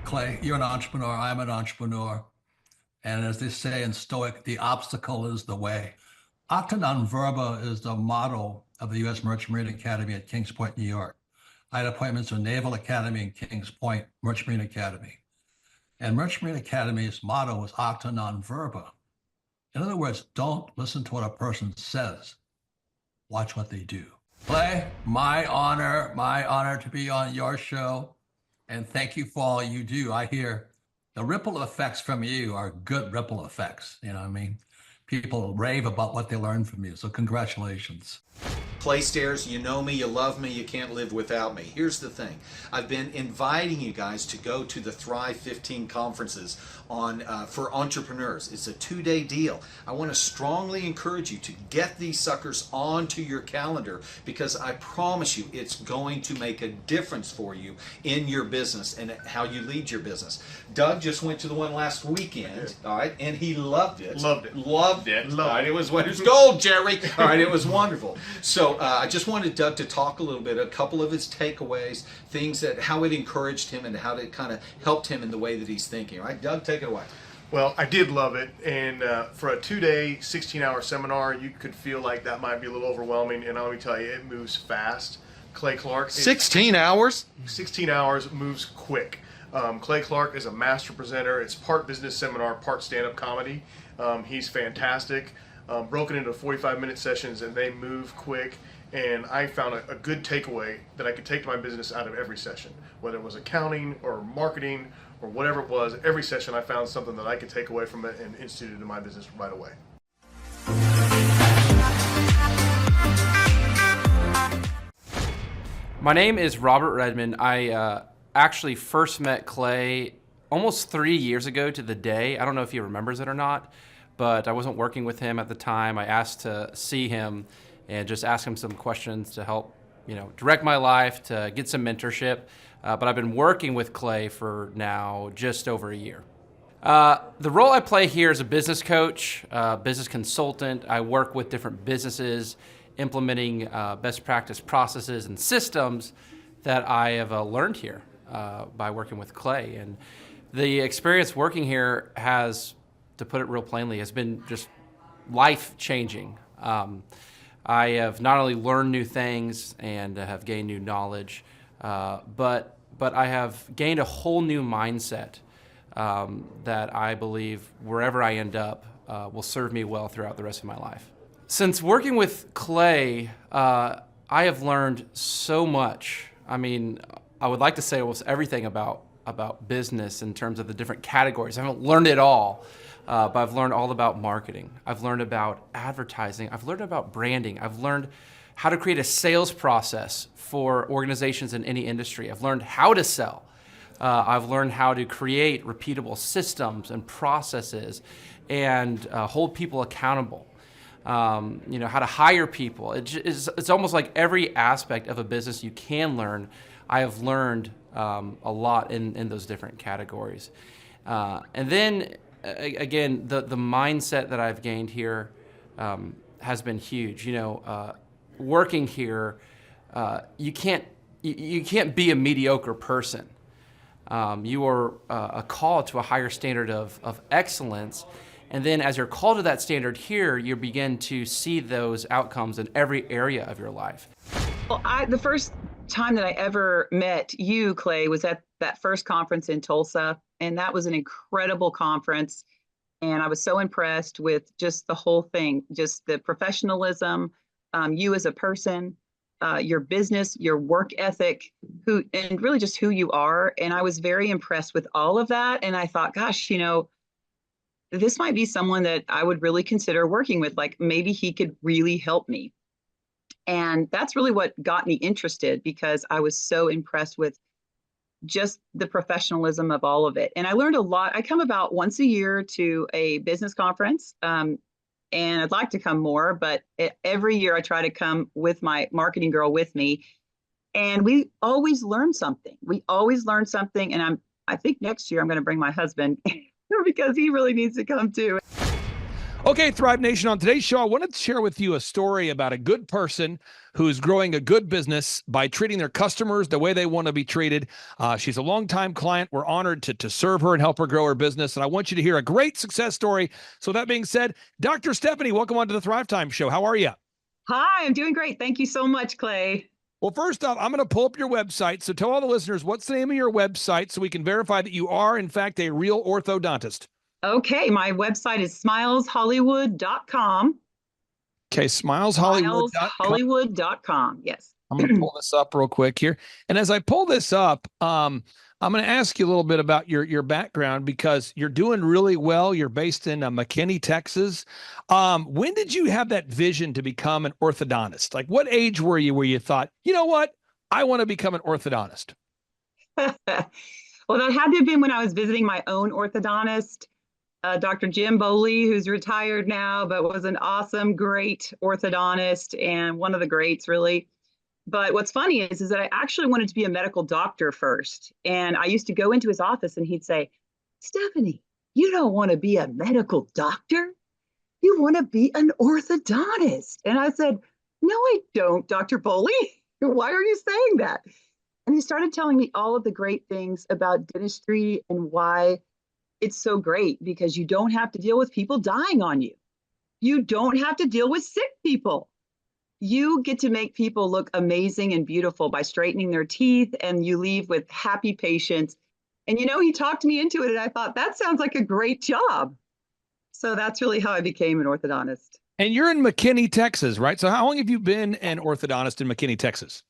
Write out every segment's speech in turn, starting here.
Clay, you're an entrepreneur. I'm an entrepreneur. And as they say in Stoic, the obstacle is the way. Acta non verba is the motto of the U.S. Merchant Marine Academy at Kings Point, New York. I had appointments to Naval Academy and Kings Point Merchant Marine Academy. And Merchant Marine Academy's motto is acta non verba. In other words, don't listen to what a person says. Watch what they do. Clay, my honor to be on your show. And thank you for all you do. I hear the ripple effects from you are good ripple effects. You know what I mean? People rave about what they learn from you. So congratulations. Clay Stairs, you know me, you love me, you can't live without me. Here's the thing. I've been inviting you guys to go to the Thrive 15 conferences for entrepreneurs. It's a 2-day deal. I want to strongly encourage you to get these suckers onto your calendar because I promise you it's going to make a difference for you in your business and how you lead your business. Doug just went to the one last weekend, all right, and he loved it. Loved it. All right, it was gold, Jerry. All right, it was wonderful. So I just wanted Doug to talk a little bit, a couple of his takeaways, things that how it encouraged him and how it kind of helped him in the way that he's thinking. All right, Doug, take it away. Well, I did love it, and for a 2-day, 16-hour seminar, you could feel like that might be a little overwhelming, and let me tell you, it moves fast. Clay Clark. 16 hours? 16 hours moves quick. Clay Clark is a master presenter. It's part business seminar, part stand-up comedy. He's fantastic. Broken into 45-minute sessions, and they move quick. And I found a good takeaway that I could take to my business out of every session, whether it was accounting or marketing or whatever it was. Every session I found something that I could take away from it and institute it in my business right away. My name is Robert Redmond. I actually first met Clay almost 3 years ago to the day. I don't know if he remembers it or not, but I wasn't working with him at the time. I asked to see him and just ask him some questions to help, direct my life, to get some mentorship. But I've been working with Clay for now just over a year. The role I play here is a business coach, business consultant. I work with different businesses, implementing best practice processes and systems that I have learned here by working with Clay. And the experience working here has, to put it real plainly, has been just life-changing. I have not only learned new things and have gained new knowledge, but I have gained a whole new mindset that I believe wherever I end up will serve me well throughout the rest of my life. Since working with Clay, I have learned so much. I mean, I would like to say almost everything about business in terms of the different categories. I haven't learned it all. But I've learned all about marketing. I've learned about advertising. I've learned about branding. I've learned how to create a sales process for organizations in any industry. I've learned how to sell. I've learned how to create repeatable systems and processes and hold people accountable. How to hire people. It's almost like every aspect of a business you can learn. I have learned a lot in those different categories. And then, again, the mindset that I've gained here has been huge. Working here, you can't be a mediocre person. You are a call to a higher standard of excellence, and then as you're called to that standard here, you begin to see those outcomes in every area of your life. Well, the first time that I ever met you, Clay, was at that first conference in Tulsa. And that was an incredible conference. And I was so impressed with just the whole thing, just the professionalism, you as a person, your business, your work ethic, and really just who you are. And I was very impressed with all of that. And I thought, gosh, this might be someone that I would really consider working with. Like maybe he could really help me. And that's really what got me interested because I was so impressed with just the professionalism of all of it. And I learned a lot. I come about once a year to a business conference, and I'd like to come more, but every year I try to come with my marketing girl with me. And we always learn something. And I think next year I'm going to bring my husband because he really needs to come too. Okay, Thrive Nation, on today's show, I wanted to share with you a story about a good person who's growing a good business by treating their customers the way they want to be treated. She's a longtime client. We're honored to serve her and help her grow her business. And I want you to hear a great success story. So that being said, Dr. Stephanie, welcome onto the Thrivetime show. How are you? Hi, I'm doing great. Thank you so much, Clay. Well, first off, I'm going to pull up your website. So tell all the listeners, what's the name of your website so we can verify that you are, in fact, a real orthodontist? Okay, my website is smileshollywood.com. Okay, smileshollywood.com. Smileshollywood.com. Yes. I'm going to pull this up real quick here. And as I pull this up, I'm going to ask you a little bit about your background because you're doing really well. You're based in McKinney, Texas. When did you have that vision to become an orthodontist? Like, what age were you where you thought, you know what, I want to become an orthodontist? Well, that had to have been when I was visiting my own orthodontist, Dr. Jim Boley, who's retired now, but was an awesome, great orthodontist and one of the greats, really. But what's funny is that I actually wanted to be a medical doctor first. And I used to go into his office and he'd say, Stephanie, you don't want to be a medical doctor. You want to be an orthodontist. And I said, no, I don't, Dr. Boley. Why are you saying that? And he started telling me all of the great things about dentistry and why it's so great, because you don't have to deal with people dying on you. You don't have to deal with sick people. You get to make people look amazing and beautiful by straightening their teeth, and you leave with happy patients. And, he talked me into it, and I thought, that sounds like a great job. So that's really how I became an orthodontist. And you're in McKinney, Texas, right? So how long have you been an orthodontist in McKinney, Texas?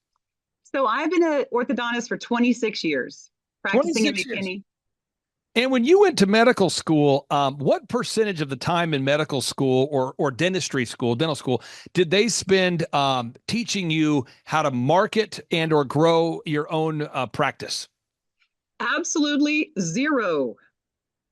So I've been an orthodontist for 26 years, practicing in 26 McKinney. years. And when you went to medical school, what percentage of the time in medical school or dentistry school, dental school, did they spend teaching you how to market and or grow your own practice? Absolutely zero.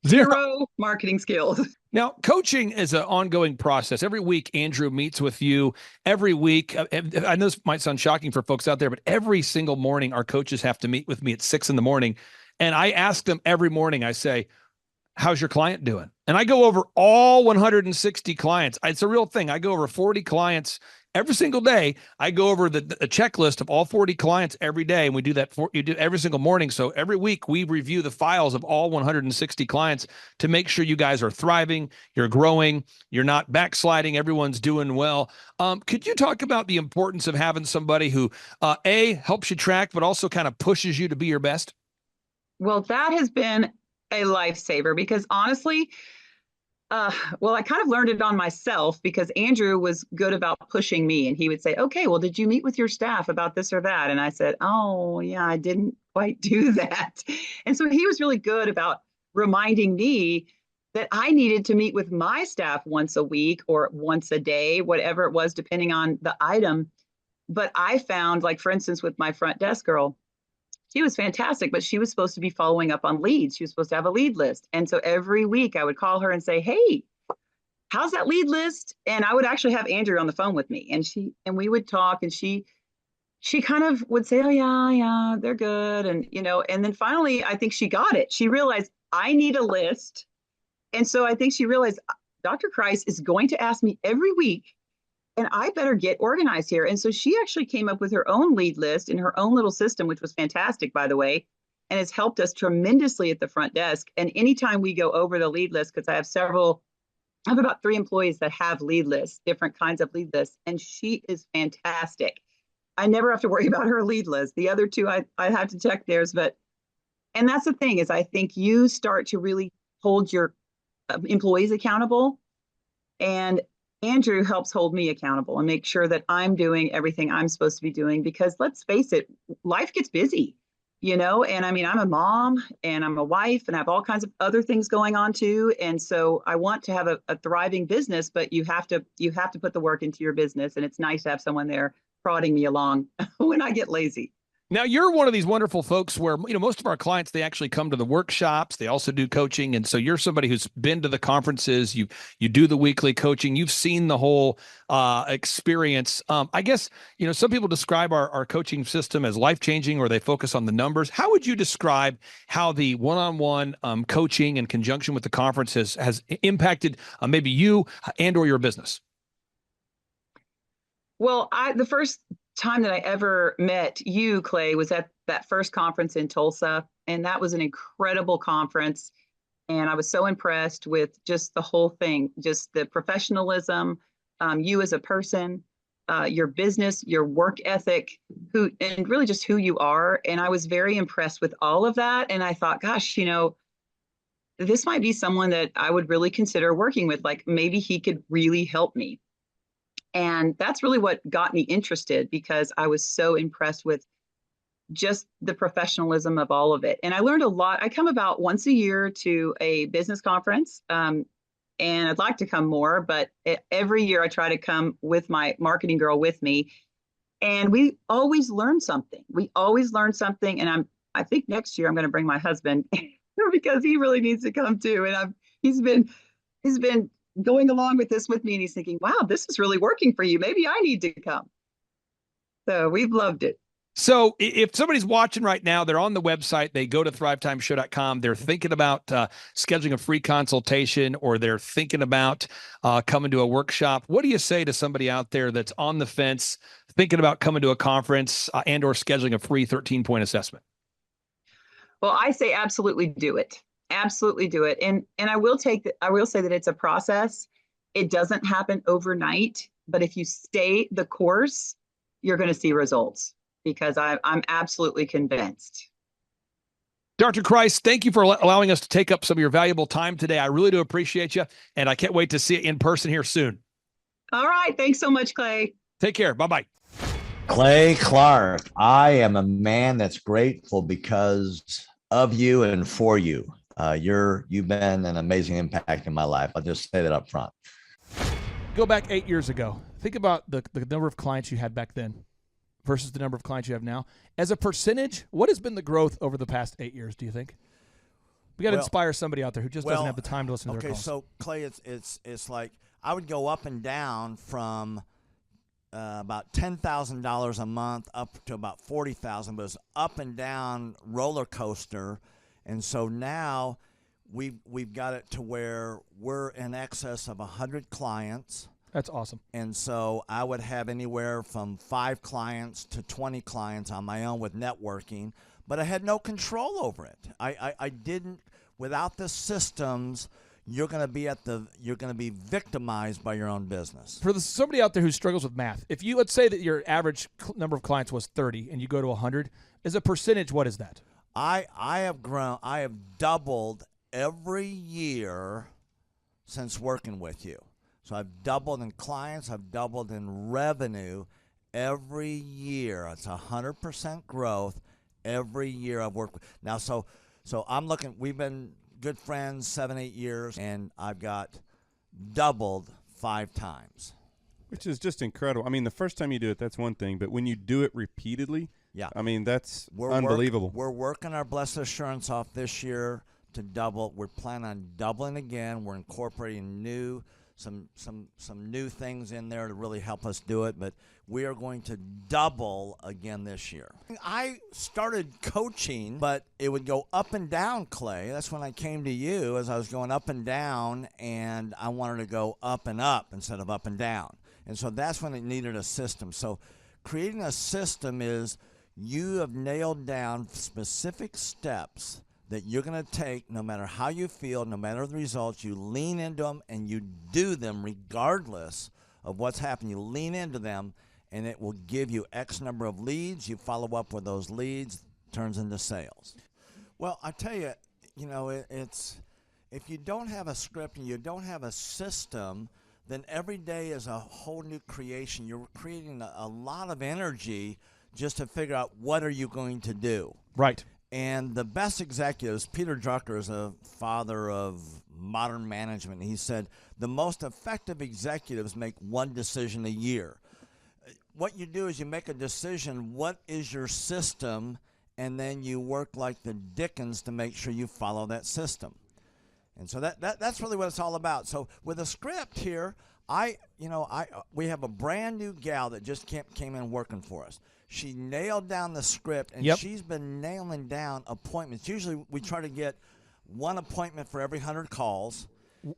Zero. Zero marketing skills. Now, coaching is an ongoing process. Every week, Andrew meets with you. Every week, I know this might sound shocking for folks out there, but every single morning, our coaches have to meet with me at 6 a.m. And I ask them every morning, I say, how's your client doing? And I go over all 160 clients. It's a real thing. I go over 40 clients every single day. I go over the checklist of all 40 clients every day. And we do that you do every single morning. So every week we review the files of all 160 clients to make sure you guys are thriving, you're growing, you're not backsliding, everyone's doing well. Could you talk about the importance of having somebody who A, helps you track, but also kind of pushes you to be your best? Well, that has been a lifesaver because honestly, I kind of learned it on myself because Andrew was good about pushing me, and he would say, okay, well, did you meet with your staff about this or that? And I said, oh, yeah, I didn't quite do that. And so he was really good about reminding me that I needed to meet with my staff once a week or once a day, whatever it was, depending on the item. But I found, like, for instance, with my front desk girl, she was fantastic, but she was supposed to be following up on leads. She was supposed to have a lead list. And so every week I would call her and say, hey, how's that lead list? And I would actually have Andrew on the phone with me, and we would talk, and she kind of would say, oh yeah, they're good. And, and then finally, I think she got it. She realized I need a list. And so I think she realized Dr. Christ is going to ask me every week, and I better get organized here. And so she actually came up with her own lead list in her own little system, which was fantastic, by the way, and has helped us tremendously at the front desk. And anytime we go over the lead list, because I have about 3 employees that have lead lists, different kinds of lead lists, and she is fantastic. I never have to worry about her lead list. The other 2, I have to check theirs. And that's the thing is I think you start to really hold your employees accountable, and Andrew helps hold me accountable and make sure that I'm doing everything I'm supposed to be doing, because let's face it, life gets busy, and I mean, I'm a mom and I'm a wife and I have all kinds of other things going on too. And so I want to have a thriving business, but you have to put the work into your business. And it's nice to have someone there prodding me along when I get lazy. Now, you're one of these wonderful folks where, most of our clients, they actually come to the workshops. They also do coaching. And so you're somebody who's been to the conferences. You do the weekly coaching. You've seen the whole experience. I guess, some people describe our coaching system as life-changing, or they focus on the numbers. How would you describe how the one-on-one coaching in conjunction with the conference has impacted maybe you and or your business? Well, the first time that I ever met you, Clay, was at that first conference in Tulsa. And that was an incredible conference. And I was so impressed with just the whole thing, just the professionalism, you as a person, your business, your work ethic, and really just who you are. And I was very impressed with all of that. And I thought, gosh, this might be someone that I would really consider working with. Like maybe he could really help me. And that's really what got me interested, because I was so impressed with just the professionalism of all of it. And I learned a lot. I come about once a year to a business conference, and I'd like to come more, but every year I try to come with my marketing girl with me. And we always learn something. And I think next year I'm going to bring my husband because he really needs to come too. And he's been going along with this with me, and he's thinking, wow, this is really working for you. Maybe I need to come. So we've loved it. So if somebody's watching right now, they're on the website, they go to thrivetimeshow.com, they're thinking about scheduling a free consultation, or they're thinking about coming to a workshop. What do you say to somebody out there that's on the fence, thinking about coming to a conference and or scheduling a free 13-point assessment? Well, I say absolutely do it. Absolutely do it. And I will say that it's a process. It doesn't happen overnight, but if you stay the course, you're going to see results, because I'm absolutely convinced. Dr. Christ, thank you for allowing us to take up some of your valuable time today. I really do appreciate you, and I can't wait to see you in person here soon. All right. Thanks so much, Clay. Take care. Bye-bye. Clay Clark, I am a man that's grateful because of you and for you. You've been an amazing impact in my life. I'll just say that up front. Go back 8 years ago. Think about the number of clients you had back then versus the number of clients you have now. As a percentage, what has been the growth over the past 8 years, do you think? We got to inspire somebody out there who just doesn't have the time to listen to their calls. Okay, so Clay, it's like I would go up and down from about $10,000 a month up to about $40,000, but it's up and down roller coaster. And so now we've got it to where we're in excess of 100 clients. That's awesome. And so I would have anywhere from 5 clients to 20 clients on my own with networking, but I had no control over it. I didn't, without the systems, you're going to be victimized by your own business. For somebody out there who struggles with math, if you, let's say that your average number of clients was 30 and you go to 100, as a percentage, what is that? I have doubled every year since working with you. So I've doubled in clients, I've doubled in revenue every year. It's 100% growth every year I've worked with. Now, so I'm looking, we've been good friends 7-8 years, and I've got doubled 5 times. Which is just incredible. I mean, the first time you do it, that's one thing, but when you do it repeatedly, yeah, I mean, that's unbelievable. We're working our blessed assurance off this year to double. We're planning on doubling again. We're incorporating some new things in there to really help us do it, but we are going to double again this year. I started coaching, but it would go up and down, Clay. That's when I came to you, as I was going up and down, and I wanted to go up and up instead of up and down. And so that's when it needed a system. So creating a system is you have nailed down specific steps that you're going to take no matter how you feel, no matter the results. You lean into them and you do them regardless of what's happening. You lean into them, and it will give you X number of leads. You follow up with those leads, turns into sales. Well, I tell you, it's if you don't have a script and you don't have a system, then every day is a whole new creation. You're creating a lot of energy just to figure out what are you going to do. Right. And the best executives, Peter Drucker is a father of modern management. He said the most effective executives make one decision a year. what you do is you make a decision. What is your system? And then you work like the dickens to make sure you follow that system. And so that's really what it's all about. So with a script here, we have a brand new gal that just came in working for us. She nailed down the script, and she's been nailing down appointments. Usually we try to get one appointment for every 100 calls.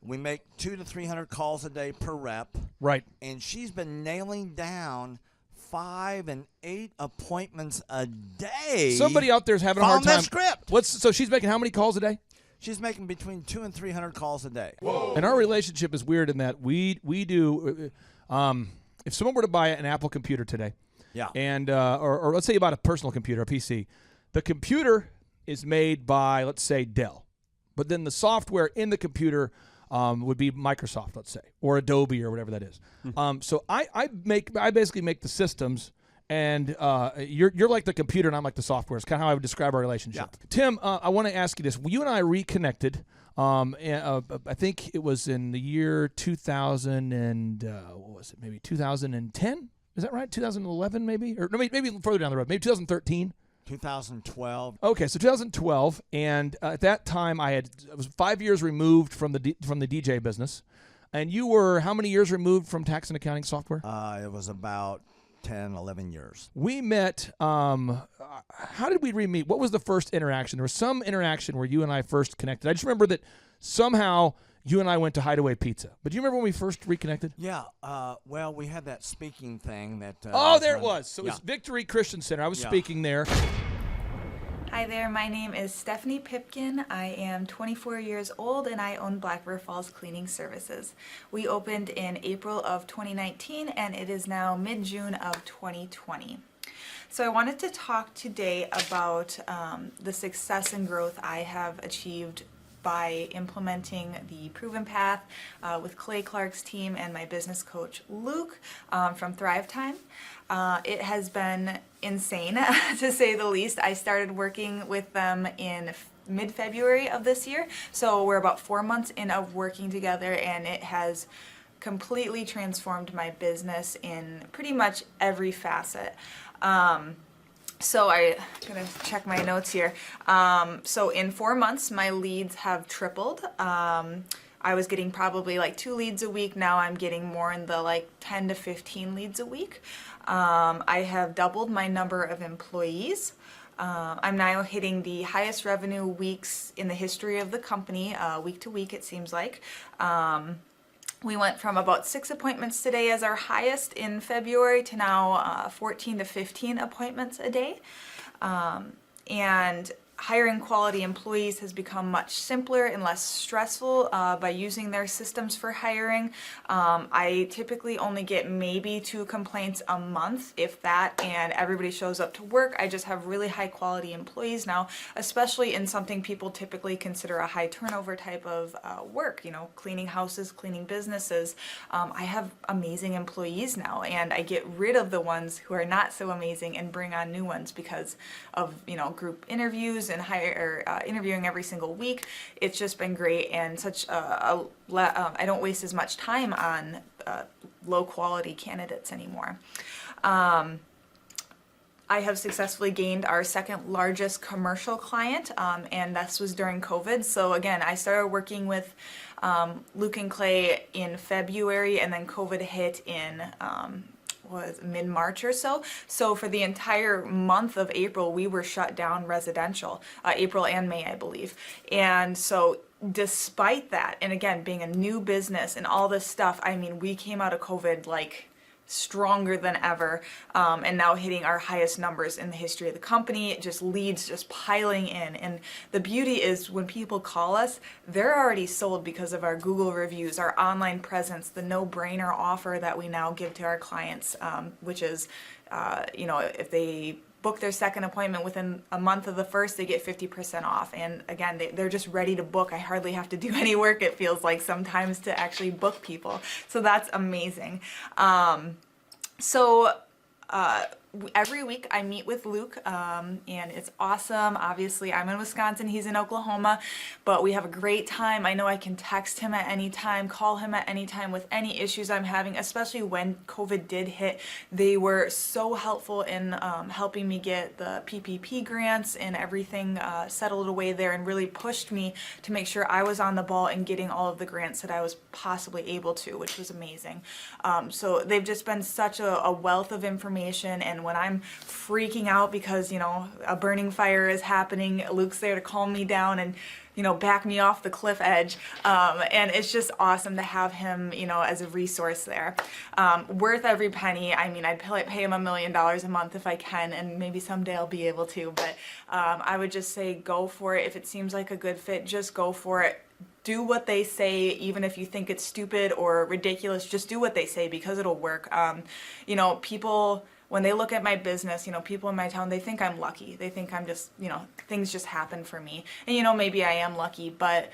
We make 200 to 300 calls a day per rep. Right. And she's been nailing down 5 and 8 appointments a day. Somebody out there's having a hard time. That script. So she's making how many calls a day? She's making between 200 and 300 calls a day. Whoa. And our relationship is weird in that we do. If someone were to buy an Apple computer today, and or let's say you bought a personal computer, a PC, the computer is made by, let's say, Dell, but then the software in the computer would be Microsoft, let's say, or Adobe or whatever that is. So I basically make the systems, and you're like the computer and I'm like the software. It's kind of how I would describe our relationship. Yeah. Tim, I want to ask you this. You and I reconnected. I think it was in the year 2000 and what was it? Maybe 2010. Is that right? 2011, maybe, or no, maybe further down the road. Maybe 2013. 2012. Okay, so 2012, and at that time I was 5 years removed from the DJ business, and you were how many years removed from tax and accounting software? It was about 10, 11 years. We met. How did we re-meet? What was the first interaction? There was some interaction where you and I first connected. I just remember that somehow you and I went to Hideaway Pizza. But do you remember when we first reconnected? Yeah. Well, we had that speaking thing that. There it was. So it was Victory Christian Center. I was speaking there. Hi there, my name is Stephanie Pipkin. I am 24 years old and I own Black River Falls Cleaning Services. We opened in April of 2019 and it is now mid-June of 2020. So I wanted to talk today about the success and growth I have achieved by implementing the Proven Path with Clay Clark's team and my business coach Luke from Thrivetime. It has been insane to say the least. I started working with them in mid-February of this year, so we're about 4 months in of working together, and it has completely transformed my business in pretty much every facet. So I'm gonna check my notes here. So in 4 months, my leads have tripled. I was getting probably like 2 leads a week. Now I'm getting more in the like 10 to 15 leads a week. I have doubled my number of employees. I'm now hitting the highest revenue weeks in the history of the company, week to week it seems like. We went from about 6 appointments today as our highest in February to now 14 to 15 appointments a day. And hiring quality employees has become much simpler and less stressful by using their systems for hiring. I typically only get maybe 2 complaints a month, if that, and everybody shows up to work. I just have really high quality employees now, especially in something people typically consider a high turnover type of work, you know, cleaning houses, cleaning businesses. I have amazing employees now, and I get rid of the ones who are not so amazing and bring on new ones because of, you know, group interviews and interviewing every single week. It's just been great, and such I don't waste as much time on low quality candidates anymore. I have successfully gained our second largest commercial client, and this was during COVID. So again, I started working with Luke and Clay in February, and then COVID hit in was mid-March or so. So for the entire month of April, we were shut down residential, April and May, I believe. And so despite that, and again, being a new business and all this stuff, I mean, we came out of COVID like stronger than ever, and now hitting our highest numbers in the history of the company. It just leads just piling in, and the beauty is when people call us, they're already sold because of our Google reviews, our online presence, the no-brainer offer that we now give to our clients, which is, you know, if they book their second appointment within a month of the first, they get 50% off. And again, they're just ready to book. I hardly have to do any work, it feels like sometimes, to actually book people. So that's amazing. every week I meet with Luke, and it's awesome. Obviously, I'm in Wisconsin, he's in Oklahoma, but we have a great time. I know I can text him at any time, call him at any time with any issues I'm having, especially when COVID did hit. They were so helpful in helping me get the PPP grants and everything settled away there, and really pushed me to make sure I was on the ball and getting all of the grants that I was possibly able to, which was amazing. So they've just been such a wealth of information, and when I'm freaking out because, a burning fire is happening, Luke's there to calm me down and, back me off the cliff edge. And it's just awesome to have him, as a resource there. Worth every penny. I mean, I'd pay him $1 million a month if I can, and maybe someday I'll be able to, but I would just say go for it. If it seems like a good fit, just go for it. Do what they say, even if you think it's stupid or ridiculous, just do what they say, because it'll work. People, when they look at my business, people in my town, they think I'm lucky. They think I'm just, things just happen for me. And, maybe I am lucky, but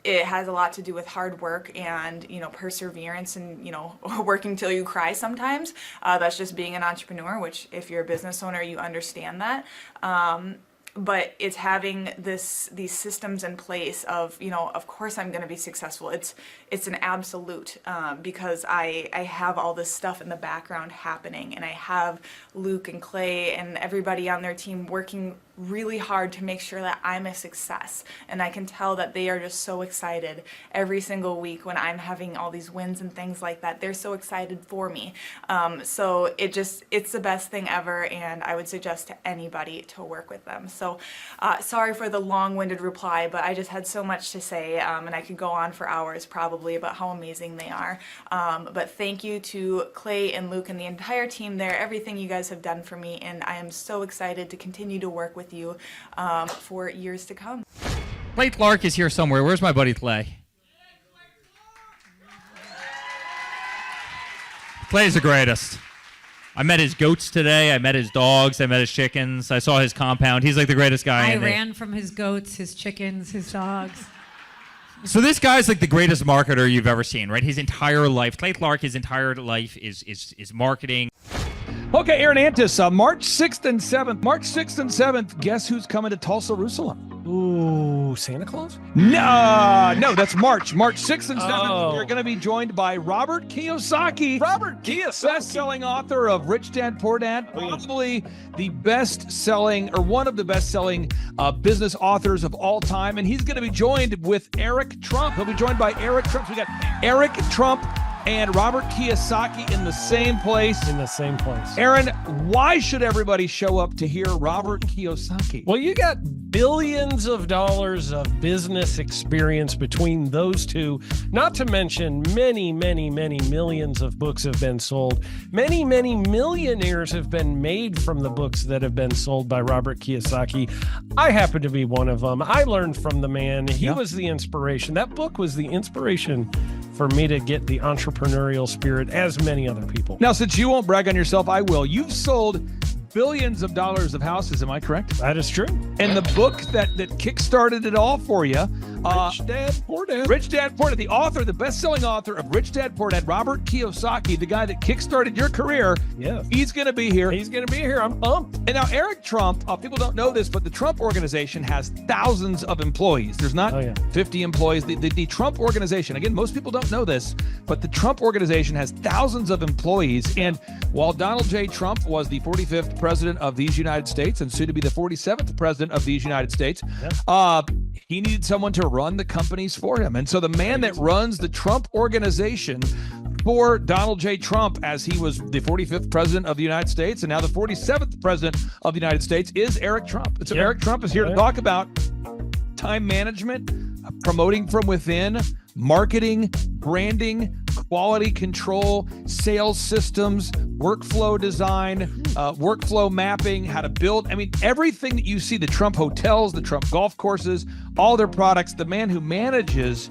it has a lot to do with hard work and, perseverance and, working till you cry sometimes. That's just being an entrepreneur, which if you're a business owner, you understand that. But it's having these systems in place of, of course I'm going to be successful. It's an absolute, because I have all this stuff in the background happening, and I have Luke and Clay and everybody on their team working really hard to make sure that I'm a success. And I can tell that they are just so excited every single week when I'm having all these wins and things like that. They're so excited for me. So it's the best thing ever, and I would suggest to anybody to work with them. So sorry for the long-winded reply, but I just had so much to say, and I could go on for hours probably about how amazing they are. But thank you to Clay and Luke and the entire team there, everything you guys have done for me, and I am so excited to continue to work with you for years to come. Clay Clark is here somewhere. Where's my buddy Clay? Clay's the greatest. I met his goats today. I met his dogs. I met his chickens. I saw his compound. He's like the greatest guy. I ran from his goats, his chickens, his dogs. So this guy's like the greatest marketer you've ever seen, right? His entire life, Clay Clark, his entire life is marketing. Okay, Aaron Antis, March 6th and 7th. March 6th and 7th, guess who's coming to Tulsa, Jerusalem? Ooh, Santa Claus? No, that's March. March 6th and 7th, Oh. You're going to be joined by Robert Kiyosaki. Robert Kiyosaki. Best-selling author of Rich Dad, Poor Dad. Probably the best-selling, or one of the best-selling business authors of all time. And he's going to be joined with Eric Trump. He'll be joined by Eric Trump. So we got Eric Trump and Robert Kiyosaki in the same place. In the same place. Aaron, why should everybody show up to hear Robert Kiyosaki? Well, you got billions of dollars of business experience between those two, not to mention many, many, many millions of books have been sold. Many, many millionaires have been made from the books that have been sold by Robert Kiyosaki. I happen to be one of them. I learned from the man. He was the inspiration. That book was the inspiration for me to get the entrepreneurial spirit, as many other people. Now, since you won't brag on yourself, I will. You've sold billions of dollars of houses, am I correct? That is true. And the book that kickstarted it all for you, Rich Dad, Poor Dad. Rich Dad, Poor Dad, the author, the best-selling author of Rich Dad, Poor Dad, Robert Kiyosaki, the guy that kickstarted your career. Yeah. He's going to be here. He's going to be here. I'm pumped. And now Eric Trump, people don't know this, but the Trump organization has thousands of employees. There's not 50 employees. The Trump organization, again, most people don't know this, but the Trump organization has thousands of employees. And while Donald J. Trump was the 45th president of these United States and soon to be the 47th president of these United States, he needed someone to run the companies for him. And so the man that runs the Trump organization for Donald J. Trump, as he was the 45th president of the United States and now the 47th president of the United States, is Eric Trump. And so Eric Trump is here to talk about time management, promoting from within, marketing, branding, quality control, sales systems, workflow design, workflow mapping, how to build. I mean, everything that you see, the Trump hotels, the Trump golf courses, all their products, the man who manages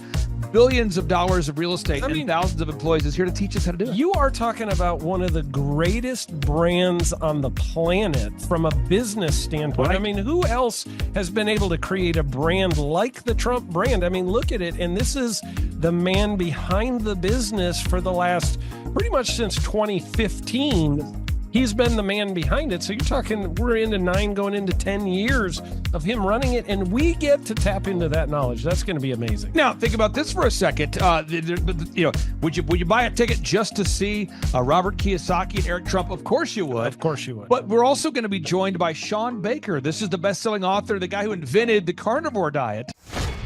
billions of dollars of real estate and thousands of employees is here to teach us how to do it. You are talking about one of the greatest brands on the planet from a business standpoint. Right. I mean, who else has been able to create a brand like the Trump brand? I mean, look at it. And this is the man behind the business for the last pretty much since 2015. He's been the man behind it. So you're talking, we're into 9 going into 10 years of him running it, and we get to tap into that knowledge. That's going to be amazing. Now, think about this for a second. Would you buy a ticket just to see Robert Kiyosaki and Eric Trump? Of course you would. Of course you would. But we're also going to be joined by Sean Baker. This is the best-selling author, the guy who invented the carnivore diet.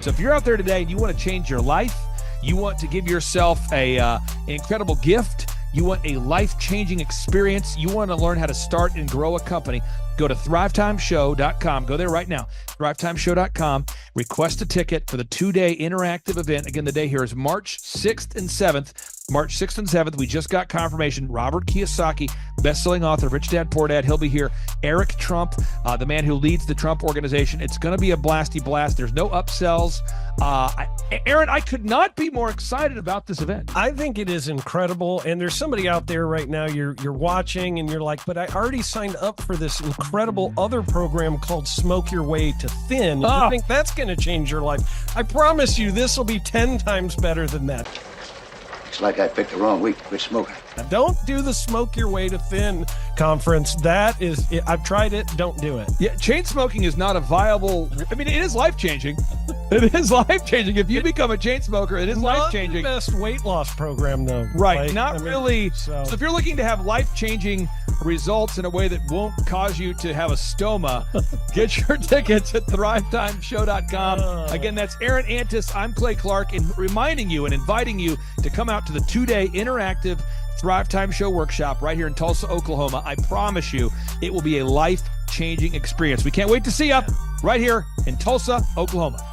So if you're out there today and you want to change your life, you want to give yourself an incredible gift, you want a life-changing experience, you want to learn how to start and grow a company, go to thrivetimeshow.com. Go there right now, thrivetimeshow.com. Request a ticket for the 2-day interactive event. Again, the day here is March 6th and 7th. March 6th and 7th, we just got confirmation. Robert Kiyosaki, best-selling author, Rich Dad, Poor Dad, he'll be here. Eric Trump, the man who leads the Trump Organization. It's going to be a blasty blast. There's no upsells. Aaron, I could not be more excited about this event. I think it is incredible. And there's somebody out there right now, you're watching and you're like, but I already signed up for this incredible other program called Smoke Your Way to Thin. I think that's going to change your life. I promise you, this will be 10 times better than that. It's like I picked the wrong week to quit smoking. Now, don't do the Smoke Your Way to Thin conference. That is, I've tried it. Don't do it. Yeah, chain smoking is not a viable. I mean, it is life changing. It is life changing. If you become a chain smoker, it is life changing. Not the best weight loss program, though. Right. Really. So if you're looking to have life changing results in a way that won't cause you to have a stoma, get your tickets at thrivetimeshow.com. Again, that's Aaron Antis. I'm Clay Clark, and reminding you and inviting you to come out to the 2-day interactive Thrive Time Show workshop right here in Tulsa, Oklahoma. I promise you, it will be a life-changing experience. We can't wait to see you right here in Tulsa, Oklahoma.